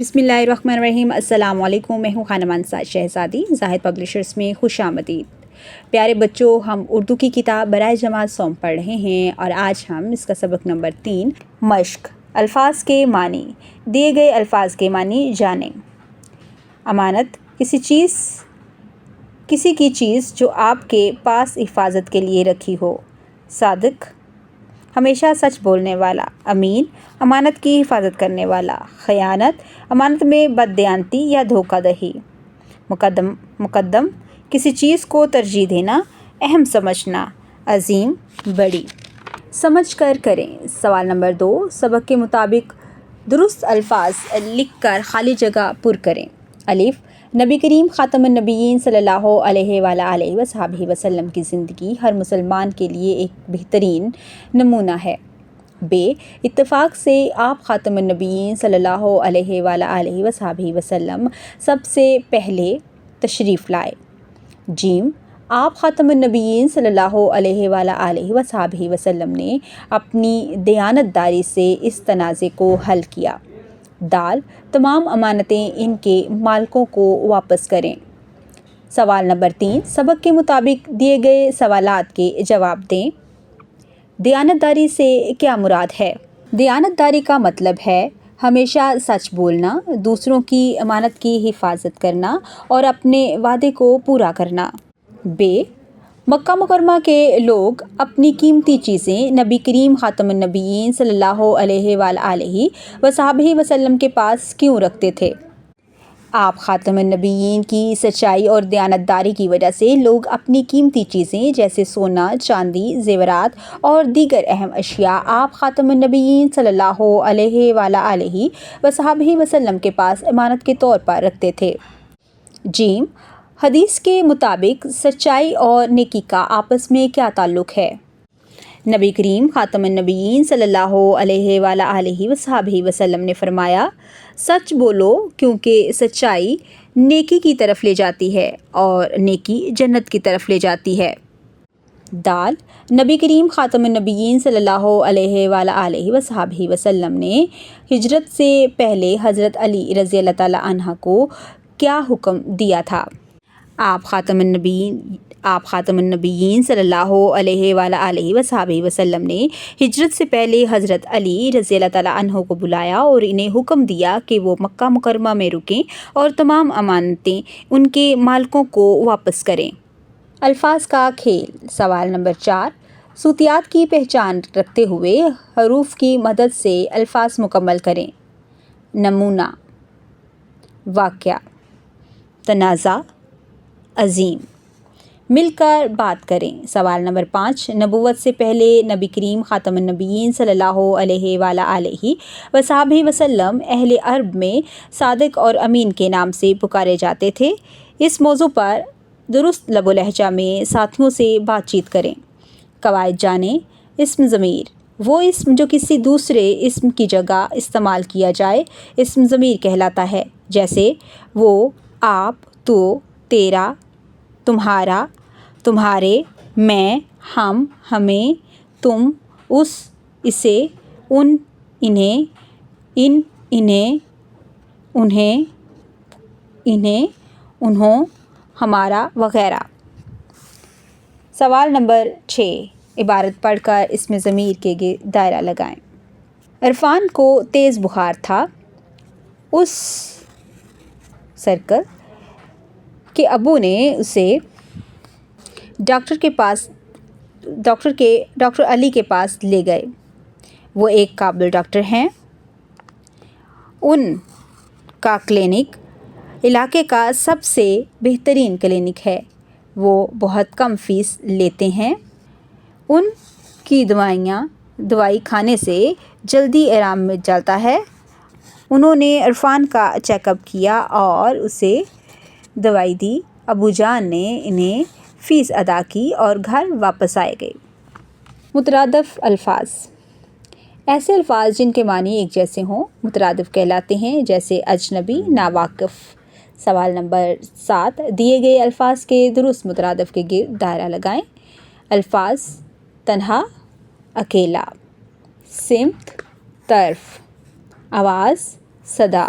بسم اللہ الرحمن الرحیم۔ السلام علیکم، میں ہوں خانم انصار شہزادی، زاہد پبلشرز میں خوش آمدید۔ پیارے بچوں، ہم اردو کی کتاب برائے جماعت سوم پڑھ رہے ہیں اور آج ہم اس کا سبق نمبر 3 مشق الفاظ کے معنی، دیے گئے الفاظ کے معنی جانیں۔ امانت کسی کی چیز جو آپ کے پاس حفاظت کے لیے رکھی ہو۔ صادق ہمیشہ سچ بولنے والا۔ امین امانت کی حفاظت کرنے والا۔ خیانت امانت میں بددیانتی یا دھوکہ دہی۔ مقدم کسی چیز کو ترجیح دینا، اہم سمجھنا۔ عظیم بڑی۔ سمجھ کر کریں۔ سوال نمبر 2، سبق کے مطابق درست الفاظ لکھ کر خالی جگہ پر کریں۔ الف نبی کریم خاتم النبیین صلی اللہ علیہ وآلہ وصحبہ وسلم کی زندگی ہر مسلمان کے لیے ایک بہترین نمونہ ہے۔ ب اتفاق سے آپ خاتم النبیین صلی اللہ علیہ وآلہ وصحبہ وسلم سب سے پہلے تشریف لائے۔ ج آپ خاتم النبیین صلی اللہ علیہ وآلہ وصحبہ وسلم نے اپنی دیانت داری سے اس تنازع کو حل کیا۔ د تمام امانتیں ان کے مالکوں کو واپس کریں۔ سوال نمبر 3، سبق کے مطابق دیے گئے سوالات کے جواب دیں۔ دیانت داری سے کیا مراد ہے؟ دیانت داری کا مطلب ہے ہمیشہ سچ بولنا، دوسروں کی امانت کی حفاظت کرنا اور اپنے وعدے کو پورا کرنا۔ ب مکہ مکرمہ کے لوگ اپنی قیمتی چیزیں نبی کریم خاتم النبیین صلی اللہ علیہ وآلہ وصحبہ وسلم کے پاس کیوں رکھتے تھے؟ آپ خاتم النبیین کی سچائی اور دیانت داری کی وجہ سے لوگ اپنی قیمتی چیزیں جیسے سونا، چاندی، زیورات اور دیگر اہم اشیاء آپ خاتم النبیین صلی اللہ علیہ وآلہ وصحبہ وسلم کے پاس امانت کے طور پر رکھتے تھے۔ ج حدیث کے مطابق سچائی اور نیکی کا آپس میں کیا تعلق ہے؟ نبی کریم خاتم النبیین صلی اللہ علیہ وآلہ وصحبہ وسلم نے فرمایا، سچ بولو کیونکہ سچائی نیکی کی طرف لے جاتی ہے اور نیکی جنت کی طرف لے جاتی ہے۔ د نبی کریم خاتم النبیین صلی اللہ علیہ وآلہ وصحبہ وسلم نے ہجرت سے پہلے حضرت علی رضی اللہ تعالیٰ عنہ کو کیا حکم دیا تھا؟ آپ خاتم النبیین صلی اللہ علیہ وآلہ وصحبہ وسلم نے ہجرت سے پہلے حضرت علی رضی اللہ تعالیٰ عنہ کو بلایا اور انہیں حکم دیا کہ وہ مکہ مکرمہ میں رکیں اور تمام امانتیں ان کے مالکوں کو واپس کریں۔ الفاظ کا کھیل۔ سوال نمبر 4، صوتیات کی پہچان رکھتے ہوئے حروف کی مدد سے الفاظ مکمل کریں۔ نمونہ، واقعہ، تنازع، عظیم۔ مل کر بات کریں۔ سوال نمبر 5، نبوت سے پہلے نبی کریم خاتم النبیین صلی اللہ علیہ وآلہ وصحبہ وسلم اہل عرب میں صادق اور امین کے نام سے پکارے جاتے تھے۔ اس موضوع پر درست لب و لہجہ میں ساتھیوں سے بات چیت کریں۔ قواعد جانیں۔ اسم ضمیر وہ اسم جو کسی دوسرے اسم کی جگہ استعمال کیا جائے اسم ضمیر کہلاتا ہے، جیسے وہ، آپ، تو، تیرا، تمہارا، تمہارے، میں، ہم، ہمیں، تم، اس، اسے، ان، انہیں، ان، انہیں، انہیں، انہیں، انہوں، ہمارا وغیرہ۔ سوال نمبر 6، عبارت پڑھ کر اسم ضمیر کے گرد دائرہ لگائیں۔ عرفان کو تیز بخار تھا۔ اس سرکل کے ابو نے اسے ڈاکٹر علی کے پاس لے گئے۔ وہ ایک قابل ڈاکٹر ہیں۔ ان کا کلینک علاقے کا سب سے بہترین کلینک ہے۔ وہ بہت کم فیس لیتے ہیں۔ ان کی دوائی کھانے سے جلدی آرام مل جاتا ہے۔ انہوں نے عرفان کا چیک اپ کیا اور اسے دوائی دی۔ ابو جان نے انہیں فیس ادا کی اور گھر واپس آئے گئے۔ مترادف الفاظ۔ ایسے الفاظ جن کے معنی ایک جیسے ہوں مترادف کہلاتے ہیں، جیسے اجنبی، ناواقف۔ سوال نمبر 7، دیے گئے الفاظ کے درست مترادف کے گرد دائرہ لگائیں۔ الفاظ: تنہا، اکیلا، سمت، طرف، آواز، صدا،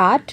8,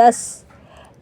10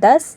10,